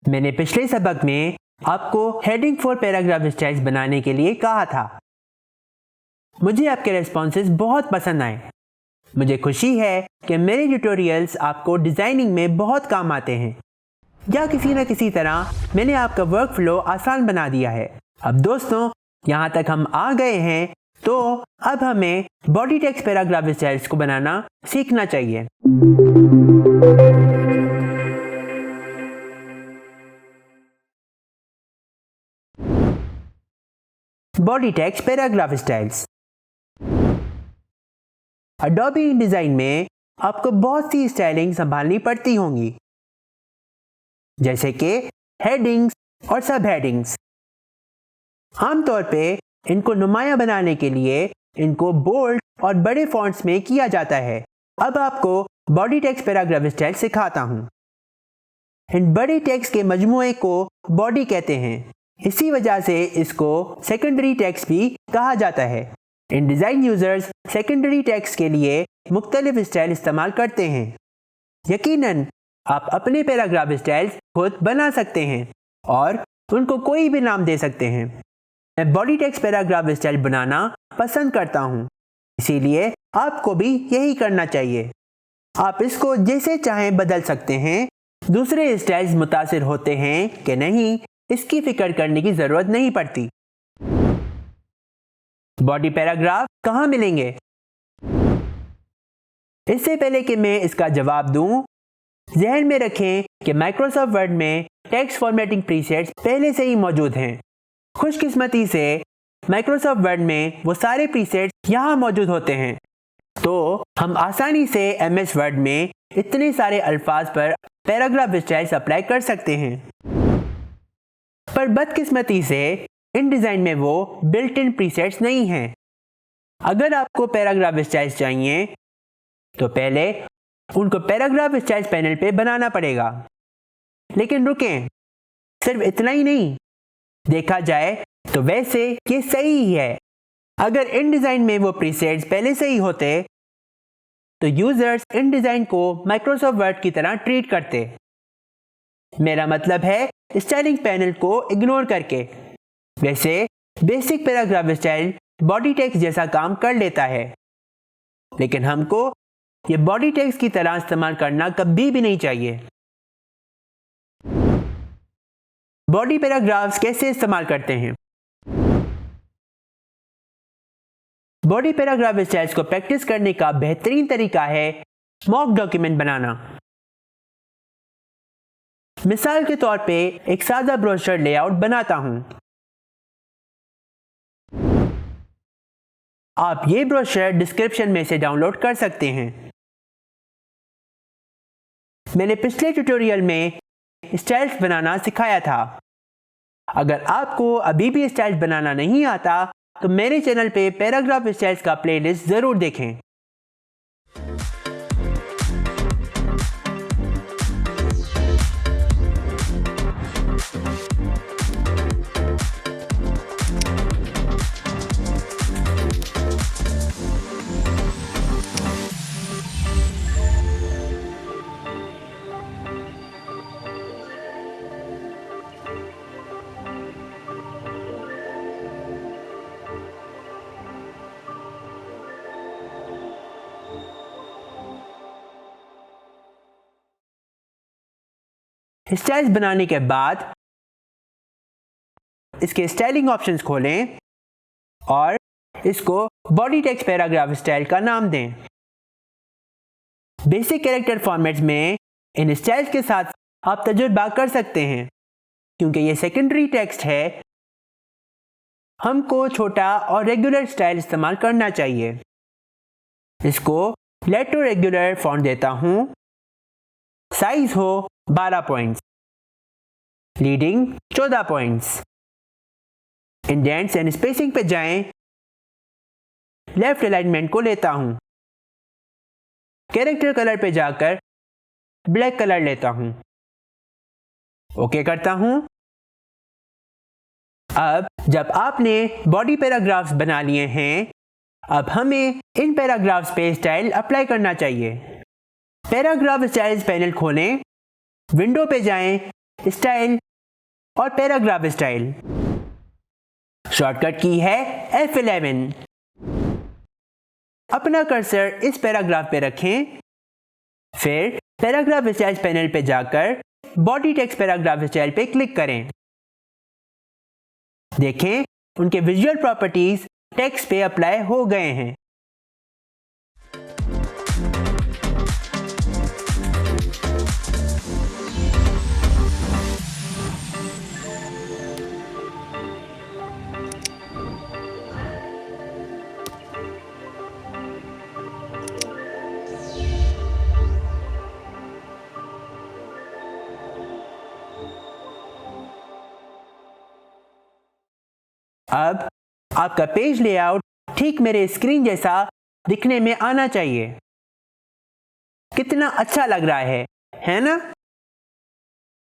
मैंने पिछले सबक में आपको हेडिंग फॉर पैराग्राफ स्टाइल्स बनाने के लिए कहा था। मुझे आपके रेस्पॉन्सेज बहुत पसंद आए। मुझे खुशी है कि मेरे ट्यूटोरियल्स आपको डिज़ाइनिंग में बहुत काम आते हैं या किसी न किसी तरह मैंने आपका वर्क फ्लो आसान बना दिया है। अब दोस्तों, यहाँ तक हम आ गए हैं तो अब हमें बॉडी टेक्स्ट पैराग्राफ स्टाइल्स को बनाना सीखना चाहिए। Body text paragraph styles. Adobe InDesign में आपको बहुत सी स्टाइलिंग संभालनी पड़ती होंगी, जैसे कि हेडिंग्स और सब हेडिंग्स। आमतौर पे इनको नुमायां बनाने के लिए इनको बोल्ड और बड़े फॉन्ट्स में किया जाता है। अब आपको बॉडी टेक्स्ट पैराग्राफ स्टाइल सिखाता हूँ। इन बड़े टेक्स्ट के मजमूए को बॉडी कहते हैं, इसी वजह से इसको सेकेंडरी टेक्स्ट भी कहा जाता है। InDesign यूजर्स सेकेंडरी टेक्स्ट के लिए मुख्तलिफ स्टाइल इस्तेमाल करते हैं। यकीनन आप अपने पैराग्राफ स्टाइल्स खुद बना सकते हैं और उनको कोई भी नाम दे सकते हैं। मैं बॉडी टेक्स्ट पैराग्राफ स्टाइल बनाना पसंद करता हूँ, इसीलिए आपको भी यही करना चाहिए। आप इसको जैसे चाहें बदल सकते हैं। दूसरे स्टाइल्स मुतासिर होते हैं कि नहीं, इसकी फिक्र करने की जरूरत नहीं पड़ती। बॉडी पैराग्राफ कहाँ मिलेंगे? इससे पहले कि मैं इसका जवाब दूं, ज़हन में रखें कि माइक्रोसॉफ्ट वर्ड में टेक्स्ट फॉर्मेटिंग प्रीसेट्स पहले से ही मौजूद हैं। खुशकिस्मती से माइक्रोसॉफ्ट वर्ड में वो सारे प्रीसेट्स यहाँ मौजूद होते हैं, तो हम आसानी से MS वर्ड में इतने सारे अल्फाज पर पैराग्राफ स्टाइल्स अप्लाई कर सकते हैं। पर बदकिस्मती से InDesign में वो बिल्ट इन प्रीसेट्स नहीं हैं। अगर आपको पैराग्राफ स्टाइल्स चाहिए तो पहले उनको पैराग्राफ स्टाइल्स पैनल पे बनाना पड़ेगा। लेकिन रुकें, सिर्फ इतना ही नहीं, देखा जाए तो वैसे ये सही ही है। अगर InDesign में वो प्रीसेट्स पहले से ही होते तो यूजर्स InDesign को माइक्रोसॉफ्ट वर्ड की तरह ट्रीट करते। मेरा मतलब है स्टाइलिंग पैनल को इग्नोर करके। वैसे basic paragraph style body text जैसा काम कर लेता है, लेकिन हमको ये बॉडी टेक्स्ट की तरह इस्तेमाल करना कभी भी नहीं चाहिए। बॉडी पैराग्राफ्स कैसे इस्तेमाल करते हैं? बॉडी पैराग्राफ स्टाइल्स को प्रैक्टिस करने का बेहतरीन तरीका है मॉक डॉक्यूमेंट बनाना। मिसाल के तौर पे एक सादा ब्रोशर लेआउट बनाता हूं। आप ये ब्रोशर डिस्क्रिप्शन में से डाउनलोड कर सकते हैं। मैंने पिछले ट्यूटोरियल में स्टाइल्स बनाना सिखाया था। अगर आपको अभी भी स्टाइल्स बनाना नहीं आता तो मेरे चैनल पे पैराग्राफ स्टाइल्स का प्लेलिस्ट जरूर देखें। स्टाइल्स बनाने के बाद इसके स्टाइलिंग ऑप्शंस खोलें और इसको बॉडी टेक्स्ट पैराग्राफ स्टाइल का नाम दें। बेसिक कैरेक्टर फॉर्मेट्स में इन स्टाइल्स के साथ आप तजुर्बा कर सकते हैं। क्योंकि ये सेकेंडरी टेक्स्ट है, हमको छोटा और रेगुलर स्टाइल इस्तेमाल करना चाहिए। इसको लेटर रेगुलर फॉन्ट देता हूं। साइज हो 12 points, leading 14 points. Indents and spacing पे जाएं, लेफ्ट अलाइनमेंट को लेता हूं। कैरेक्टर कलर पे जाकर ब्लैक कलर लेता हूं। ओके करता हूं। अब जब आपने बॉडी पैराग्राफ्स बना लिए हैं, अब हमें इन पैराग्राफ्स पे स्टाइल अप्लाई करना चाहिए। पैराग्राफ स्टाइल्स पैनल खोलें, विंडो पे जाएं स्टाइल और पैराग्राफ स्टाइल। शॉर्टकट की है F11। अपना कर्सर इस पैराग्राफ पे रखें, फिर पैराग्राफ स्टाइल्स पैनल पे जाकर बॉडी टेक्स्ट पैराग्राफ स्टाइल पे क्लिक करें। देखें उनके विजुअल प्रॉपर्टीज टेक्स्ट पे अप्लाई हो गए हैं। अब आपका पेज लेआउट ठीक मेरे स्क्रीन जैसा दिखने में आना चाहिए। कितना अच्छा लग रहा है ना?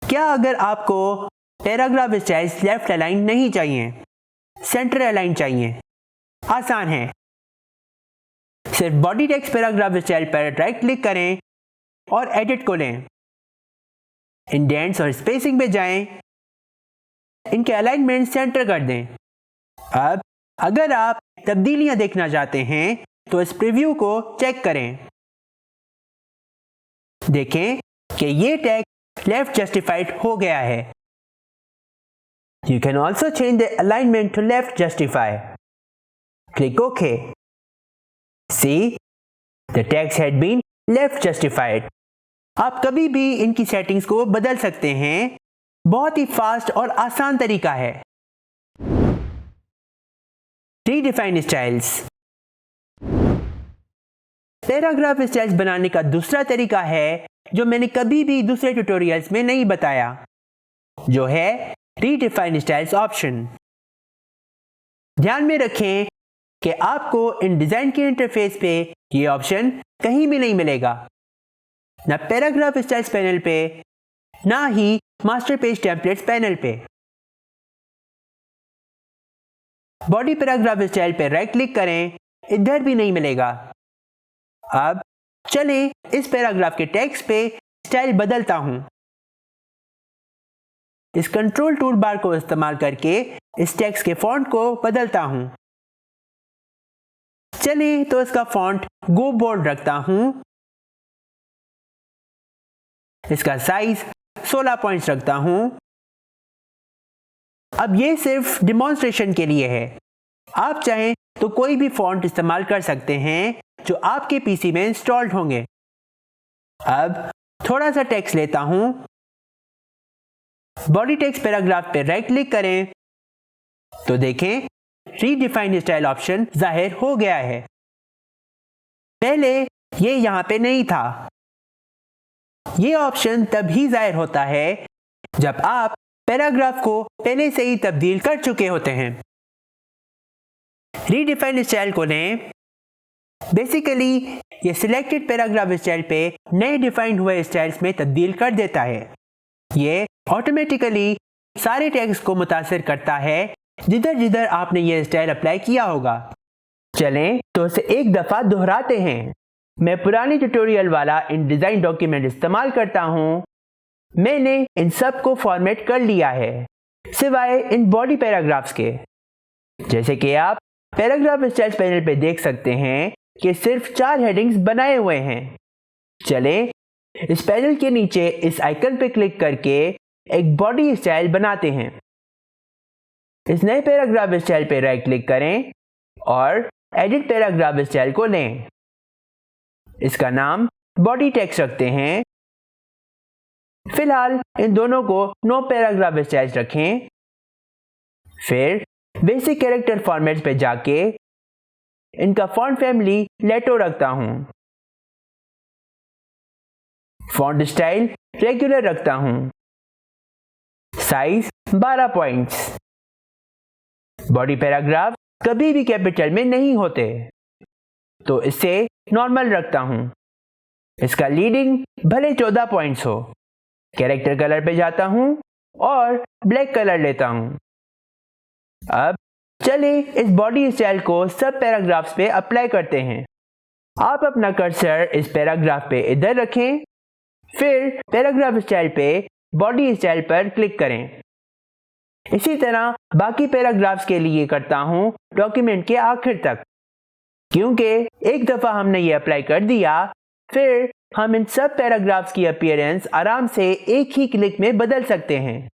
क्या अगर आपको पैराग्राफ स्टाइल्स लेफ्ट अलाइन नहीं चाहिए, सेंटर अलाइन चाहिए? आसान है। सिर्फ बॉडी टेक्स्ट पैराग्राफ स्टाइल पर राइट क्लिक करें और एडिट को लें। इंडेंट्स और स्पेसिंग पे जाएं, इनके अलाइनमेंट सेंटर कर दें। अब अगर आप तब्दीलियां देखना चाहते हैं तो इस प्रीव्यू को चेक करें। देखें कि ये टेक्स्ट लेफ्ट जस्टिफाइड हो गया है। You can also change the alignment to left justify. Click okay. See the text had been left justified. आप कभी भी इनकी सेटिंग्स को बदल सकते हैं। बहुत ही फास्ट और आसान तरीका है। Redefine styles. पैराग्राफ स्टाइल्स बनाने का दूसरा तरीका है जो मैंने कभी भी दूसरे ट्यूटोरियल्स में नहीं बताया, जो है रीडिफाइन स्टाइल्स ऑप्शन। ध्यान में रखें कि आपको इन डिजाइन के इंटरफेस पे ये ऑप्शन कहीं भी नहीं मिलेगा, ना पैराग्राफ स्टाइल्स पैनल पे, ना ही मास्टर पेज टेम्पलेट्स पैनल पे। बॉडी पैराग्राफ स्टाइल पे राइट क्लिक करें, इधर भी नहीं मिलेगा। अब चलें इस पैराग्राफ के टेक्स्ट पे स्टाइल बदलता हूं। इस कंट्रोल टूल बार को इस्तेमाल करके इस टेक्स्ट के फॉन्ट को बदलता हूं। चलें तो इसका फॉन्ट गो बोल्ड रखता हूं। इसका साइज 16 पॉइंट्स रखता हूं। अब ये सिर्फ डिमॉन्स्ट्रेशन के लिए है। आप चाहें तो कोई भी फॉन्ट इस्तेमाल कर सकते हैं जो आपके पीसी में इंस्टॉल्ड होंगे। अब थोड़ा सा टेक्स्ट लेता हूं। बॉडी टेक्स्ट पैराग्राफ पे राइट क्लिक करें तो देखें रीडिफाइन स्टाइल ऑप्शन जाहिर हो गया है। पहले ये यहां पे नहीं था। ये ऑप्शन तभी जाहिर होता है जब आप पैराग्राफ को पहले से ही तब्दील कर चुके होते हैं। रीडिफाइन स्टाइल को लें। बेसिकली ये सिलेक्टेड पैराग्राफ स्टाइल पे नए डिफाइंड हुए स्टाइल्स में तब्दील कर देता है। ये ऑटोमेटिकली सारे टेक्स्ट को मुतासिर करता है जिधर जिधर आपने ये स्टाइल अप्लाई किया होगा। चलें तो इसे एक दफ़ा दोहराते हैं। मैं पुरानी ट्यूटोरियल वाला इन डिज़ाइन डॉक्यूमेंट इस्तेमाल करता हूँ। मैंने इन सब को फॉर्मेट कर लिया है सिवाय इन बॉडी पैराग्राफ्स के। जैसे कि आप पैराग्राफ स्टाइल्स पैनल पे देख सकते हैं कि सिर्फ 4 हेडिंग्स बनाए हुए हैं। चलें इस पैनल के नीचे इस आइकन पे क्लिक करके एक बॉडी स्टाइल बनाते हैं। इस नए पैराग्राफ स्टाइल पे राइट क्लिक करें और एडिट पैराग्राफ स्टाइल को लें। इसका नाम बॉडी टेक्स्ट रखते हैं। फिलहाल इन दोनों को नो पैराग्राफ स्टाइल्स रखें। फिर बेसिक कैरेक्टर फॉर्मेट्स पे जाके इनका फॉन्ट फैमिली लेटो रखता हूं। फॉन्ट स्टाइल रेगुलर रखता हूं। Size 12 points. बॉडी पैराग्राफ कभी भी कैपिटल में नहीं होते, तो इसे नॉर्मल रखता हूं। इसका लीडिंग भले 14 पॉइंट्स हो। कैरेक्टर कलर पे जाता हूं और ब्लैक कलर लेता हूं। अब चलिए इस बॉडी स्टाइल को सब पैराग्राफ्स पे अप्लाई करते हैं। आप अपना कर्सर इस पैराग्राफ पे इधर रखें, फिर पैराग्राफ स्टाइल पे बॉडी स्टाइल पर क्लिक करें। इसी तरह बाकी पैराग्राफ्स के लिए करता हूं डॉक्यूमेंट के आखिर तक, क्योंकि एक दफ़ा हमने ये अप्लाई कर दिया फिर हम इन सब पैराग्राफ्स की अपीयरेंस आराम से एक ही क्लिक में बदल सकते हैं।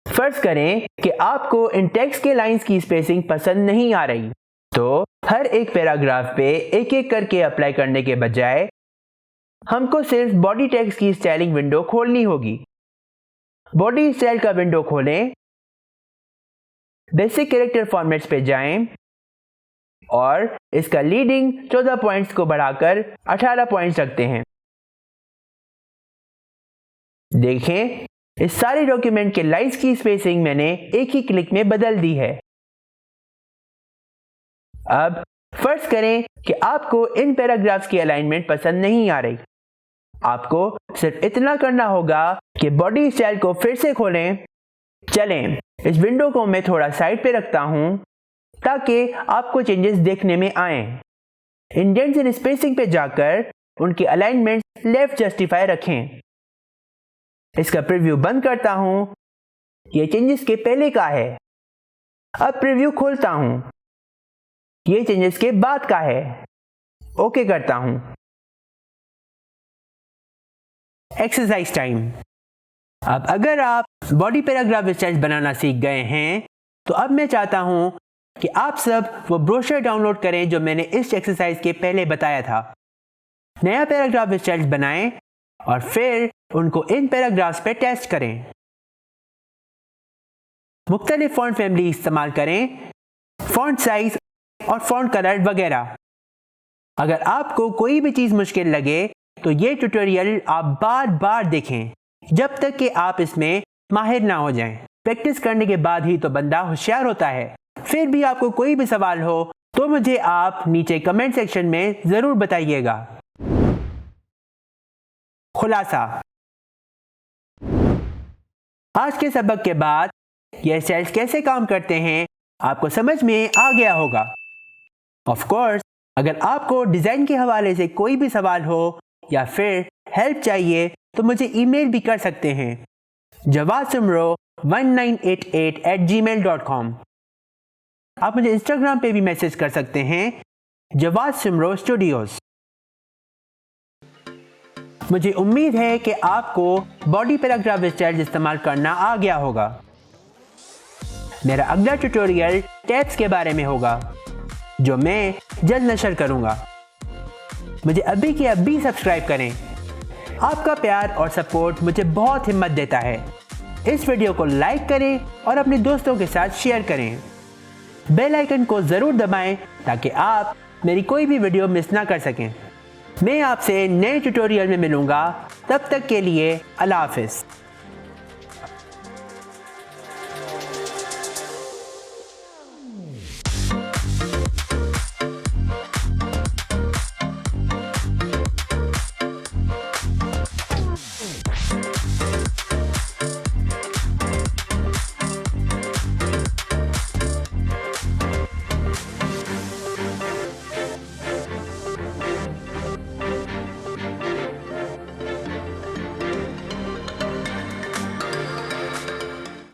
फर्ज करें कि आपको इन टेक्स्ट के लाइंस की स्पेसिंग पसंद नहीं आ रही, तो हर एक पैराग्राफ पे एक एक करके अप्लाई करने के बजाय हमको सिर्फ बॉडी टेक्स्ट की स्टाइलिंग विंडो खोलनी होगी। बॉडी स्टाइल का विंडो खोलें, बेसिक कैरेक्टर फॉर्मेट्स पे जाएं और इसका लीडिंग 14 पॉइंट्स को बढ़ाकर 18 पॉइंट्स रखते हैं। देखें, इस सारे डॉक्यूमेंट के लाइंस की स्पेसिंग मैंने एक ही क्लिक में बदल दी है। अब फर्ज करें कि आपको इन पैराग्राफ्स की अलाइनमेंट पसंद नहीं आ रही। आपको सिर्फ इतना करना होगा कि बॉडी स्टाइल को फिर से खोलें। चलें, इस विंडो को मैं थोड़ा साइड पे रखता हूं ताकि आपको चेंजेस देखने में आएं। इंडेंट्स एंड स्पेसिंग पे जाकर उनकी अलाइनमेंट लेफ्ट जस्टिफाई रखें। इसका प्रीव्यू बंद करता हूं। ये चेंजेस के पहले का है। अब प्रीव्यू खोलता हूं। ये चेंजेस के बाद का है। ओके करता हूं। Exercise time. अब अगर आप बॉडी पैराग्राफ स्टाइल्स बनाना सीख गए हैं तो अब मैं चाहता हूं कि आप सब वो ब्रोशर डाउनलोड करें जो मैंने इस एक्सरसाइज के पहले बताया था। नया पैराग्राफ स्टाइल्स बनाएं और फिर उनको इन पैराग्राफ्स पे टेस्ट करें। मुख्तलिफ फॉन्ट फैमिली इस्तेमाल करें, फॉन्ट साइज और फॉन्ट कलर वगैरह। अगर आपको कोई भी चीज़ मुश्किल लगे तो ये ट्यूटोरियल आप बार बार देखें जब तक कि आप इसमें माहिर ना हो जाएं। प्रैक्टिस करने के बाद ही तो बंदा होशियार होता है। फिर भी आपको कोई भी सवाल हो तो मुझे आप नीचे कमेंट सेक्शन में ज़रूर बताइएगा। खुलासा। आज के सबक के बाद ये स्टाइल्स कैसे काम करते हैं आपको समझ में आ गया होगा। ऑफ कोर्स, अगर आपको डिज़ाइन के हवाले से कोई भी सवाल हो या फिर हेल्प चाहिए तो मुझे ईमेल भी कर सकते हैं jawazsimro1988@gmail.com। आप मुझे इंस्टाग्राम पे भी मैसेज कर सकते हैं जवाद सिमरो स्टूडियोज। मुझे उम्मीद है कि आपको बॉडी पैराग्राफ स्टाइल इस्तेमाल करना आ गया होगा। मेरा अगला ट्यूटोरियल टैब्स के बारे में होगा जो मैं जल्द नशर करूंगा। मुझे अभी के अभी सब्सक्राइब करें। आपका प्यार और सपोर्ट मुझे बहुत हिम्मत देता है। इस वीडियो को लाइक करें और अपने दोस्तों के साथ शेयर करें। बेल आइकन को ज़रूर दबाएं ताकि आप मेरी कोई भी वीडियो मिस ना कर सकें। मैं आपसे नए ट्यूटोरियल में मिलूंगा। तब तक के लिए अल्लाह हाफ़िज़।